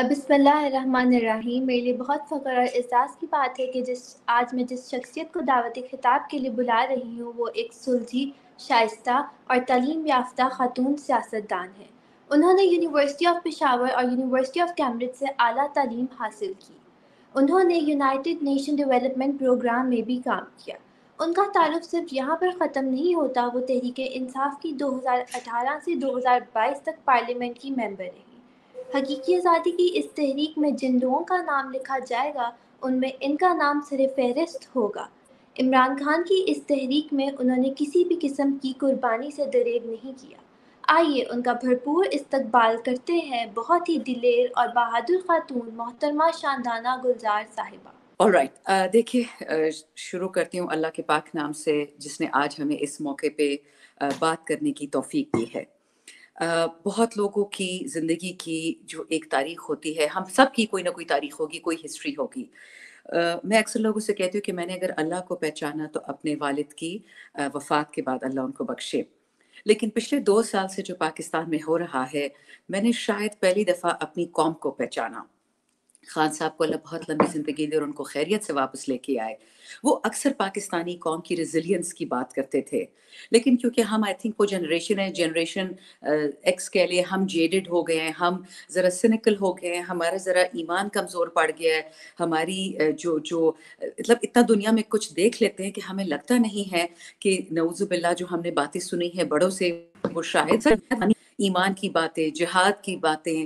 بسم اللہ الرحمن الرحیم. میرے لیے بہت فخر اور اعزاز کی بات ہے کہ آج میں جس شخصیت کو دعوت خطاب کے لیے بلا رہی ہوں وہ ایک سلجھی، شائستہ اور تعلیم یافتہ خاتون سیاستدان ہے. انہوں نے یونیورسٹی آف پشاور اور یونیورسٹی آف کیمبرج سے اعلیٰ تعلیم حاصل کی. انہوں نے یونائٹڈ نیشن ڈیولپمنٹ پروگرام میں بھی کام کیا. ان کا تعلق صرف یہاں پر ختم نہیں ہوتا، وہ تحریک انصاف کی 2018 سے 2022 تک پارلیمنٹ کی ممبر رہی. حقیقی آزادی کی اس تحریک میں جن لوگوں کا نام لکھا جائے گا ان میں ان کا نام سر فہرست ہوگا. عمران خان کی اس تحریک میں انہوں نے کسی بھی قسم کی قربانی سے دریغ نہیں کیا. آئیے ان کا بھرپور استقبال کرتے ہیں بہت ہی دلیر اور بہادر خاتون محترمہ شاندانہ گلزار صاحبہ. آلرائٹ، دیکھیے شروع کرتی ہوں اللہ کے پاک نام سے جس نے آج ہمیں اس موقع پہ بات کرنے کی توفیق دی ہے. بہت لوگوں کی زندگی کی جو ایک تاریخ ہوتی ہے، ہم سب کی کوئی نہ کوئی تاریخ ہوگی، کوئی ہسٹری ہوگی. میں اکثر لوگوں سے کہتی ہوں کہ میں نے اگر اللہ کو پہچانا تو اپنے والد کی وفات کے بعد اللہ ان کو بخشے. لیکن پچھلے 2 سال سے جو پاکستان میں ہو رہا ہے، میں نے شاید پہلی دفعہ اپنی قوم کو پہچانا. خان صاحب کو اللہ بہت لمبی زندگی دے اور ان کو خیریت سے واپس لے کے آئے. وہ اکثر پاکستانی قوم کی ریزیلینس کی بات کرتے تھے، لیکن کیونکہ ہم آئی تھنک وہ جنریشن ہے، جنریشن ایکس کہہ لیے، ہم جیڈڈ ہو گئے ہیں، ہم ذرا سینیکل ہو گئے ہیں، ہمارا ذرا ایمان کمزور پڑ گیا ہے. ہماری جو مطلب اتنا دنیا میں کچھ دیکھ لیتے ہیں کہ ہمیں لگتا نہیں ہے کہ نعوذ باللہ جو ہم نے باتیں سنی ہیں بڑوں سے وہ شاید ایمان کی باتیں، جہاد کی باتیں،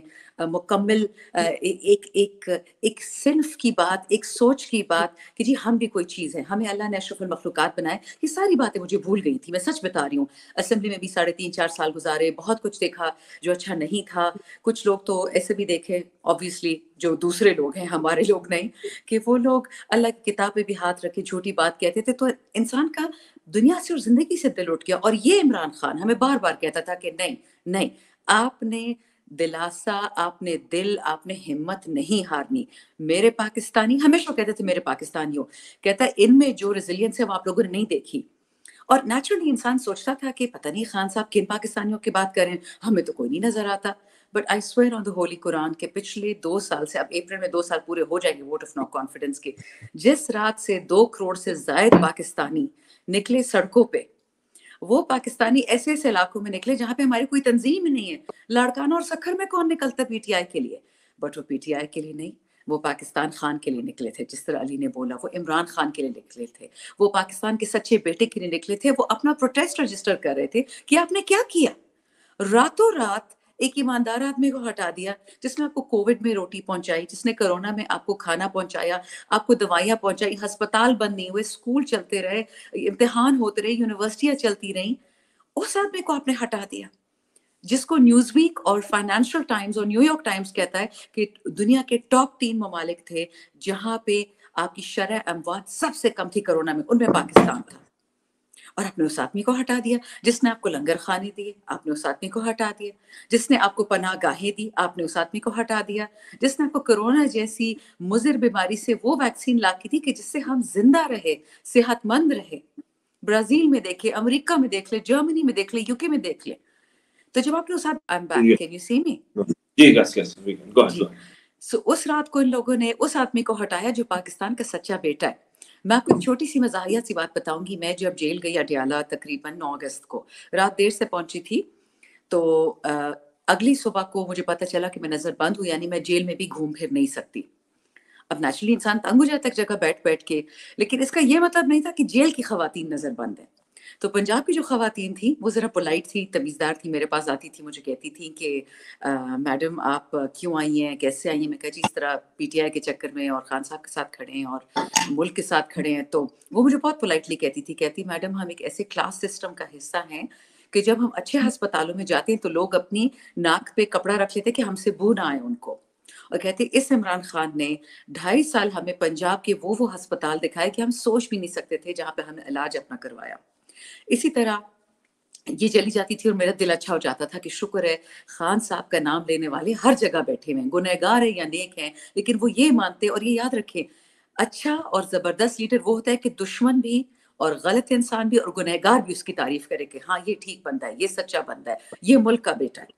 مکمل ایک صنف کی بات، ایک سوچ کی بات کہ جی ہم بھی کوئی چیز ہے، ہمیں اللہ نے اشرف المخلوقات بنائے. یہ ساری باتیں مجھے بھول گئی تھی، میں سچ بتا رہی ہوں. اسمبلی میں بھی 3.5-4 سال گزارے، بہت کچھ دیکھا جو اچھا نہیں تھا. کچھ لوگ تو ایسے بھی دیکھے obviously جو دوسرے لوگ ہیں، ہمارے لوگ نہیں، کہ وہ لوگ اللہ کی کتاب پہ بھی ہاتھ رکھے جھوٹی بات کہتے تھے. تو انسان کا دنیا سے اور زندگی سے دل اٹھ گیا. اور یہ عمران خان ہمیں بار بار کہتا تھا کہ نہیں، آپ نے دلاسا، آپ نے دل، آپ نے ہمت نہیں ہارنی. میرے پاکستانی، ہمیشہ کہتے تھے میرے پاکستانیوں، کہتا ہے ان میں جو ریزیلینس ہے وہ آپ لوگوں نے نہیں دیکھی. اور نیچرلی انسان سوچتا تھا کہ پتہ نہیں خان صاحب کن پاکستانیوں کی بات کریں، ہمیں تو کوئی نہیں نظر آتا. بٹ آئی سویئر آن دا ہولی قرآن کہ پچھلے 2 سال سے، اب اپریل میں 2 سال پورے ہو جائیں گے ووٹ آف نو کانفیڈنس کے، جس رات سے 2 کروڑ سے زائد پاکستانی نکلے سڑکوں پہ، وہ پاکستانی ایسے ایسے علاقوں میں نکلے جہاں پہ ہماری کوئی تنظیم ہی نہیں ہے. لاڑکانہ اور سکھر میں کون نکلتا پی ٹی آئی کے لیے؟ بٹ وہ پی ٹی آئی کے لیے نہیں، وہ پاکستان خان کے لیے نکلے تھے. جس طرح علی نے بولا، وہ عمران خان کے لیے نکلے تھے، وہ پاکستان کے سچے بیٹے کے لیے نکلے تھے. وہ اپنا پروٹیسٹ رجسٹر کر رہے تھے کہ آپ نے کیا کیا. راتوں رات ایک ایماندار آدمی کو ہٹا دیا جس نے آپ کو کووڈ میں روٹی پہنچائی، جس نے کرونا میں آپ کو کھانا پہنچایا، آپ کو دوائیاں پہنچائی، ہسپتال بند نہیں ہوئے، اسکول چلتے رہے، امتحان ہوتے رہے، یونیورسٹیاں چلتی رہیں. اس آدمی کو آپ نے ہٹا دیا جس کو نیوز ویک اور فائنینشل ٹائمز اور نیو یارک ٹائمز کہتا ہے کہ دنیا کے ٹاپ 3 ممالک تھے جہاں پہ آپ کی شرح اموات سب سے کم تھی کرونا میں، ان میں پاکستان تھا. اور آپ نے اس آدمی کو ہٹا دیا. جس نے آپ کو لنگر خانے دیے، آپ نے اس آدمی کو ہٹا دیا. جس نے آپ کو پناہ گاہیں دی، آپ نے اس آدمی کو ہٹا دیا. جس نے آپ کو کرونا جیسی مضر بیماری سے وہ ویکسین لا کی تھی کہ جس سے ہم زندہ رہے، صحت مند رہے. برازیل میں دیکھے، امریکہ میں دیکھ لے، جرمنی میں دیکھ لے، یوکے میں دیکھ لے. تو جب آپ نے اس رات کو ان لوگوں نے اس آدمی کو ہٹایا جو پاکستان کا سچا بیٹا ہے. میں آپ کو ایک چھوٹی سی مزاحیہ سی بات بتاؤں گی. میں جب جیل گئی اڈیالہ تقریباً 9 اگست کو، رات دیر سے پہنچی تھی، تو اگلی صبح کو مجھے پتہ چلا کہ میں نظر بند ہوں، یعنی میں جیل میں بھی گھوم پھر نہیں سکتی. اب نیچرلی انسان تنگ ہو جاتا ہے ایک جگہ بیٹھ بیٹھ کے، لیکن اس کا یہ مطلب نہیں تھا کہ جیل کی خواتین نظر بند ہیں. تو پنجاب کی جو خواتین تھیں وہ ذرا پولائٹ تھی، تمیزدار تھی، میرے پاس آتی تھی، مجھے کہتی تھیں کہ میڈم آپ کیوں آئی ہیں، کیسے آئی ہیں. میں کہا جی اس طرح پی ٹی آئی کے چکر میں اور خان صاحب کے ساتھ کھڑے ہیں اور ملک کے ساتھ کھڑے ہیں. تو وہ مجھے بہت پولائٹلی کہتی تھی، کہتی میڈم ہم ایک ایسے کلاس سسٹم کا حصہ ہیں کہ جب ہم اچھے ہسپتالوں میں جاتے ہیں تو لوگ اپنی ناک پہ کپڑا رکھ لیتے کہ ہم سے بو نہ آئے ان کو. اور کہتے اس عمران خان نے 2.5 سال ہمیں پنجاب کے وہ ہسپتال دکھائے کہ ہم سوچ بھی نہیں سکتے تھے جہاں پہ ہم نے علاج اپنا کروایا. اسی طرح یہ چلی جاتی تھی اور میرا دل اچھا ہو جاتا تھا کہ شکر ہے خان صاحب کا نام لینے والے ہر جگہ بیٹھے ہوئے ہیں، گنہگار ہیں یا نیک ہیں، لیکن وہ یہ مانتے اور یہ یاد رکھیں اچھا اور زبردست لیڈر وہ ہوتا ہے کہ دشمن بھی اور غلط انسان بھی اور گنہگار بھی اس کی تعریف کرے کہ ہاں یہ ٹھیک بندہ ہے، یہ سچا بندہ ہے، یہ ملک کا بیٹا ہے.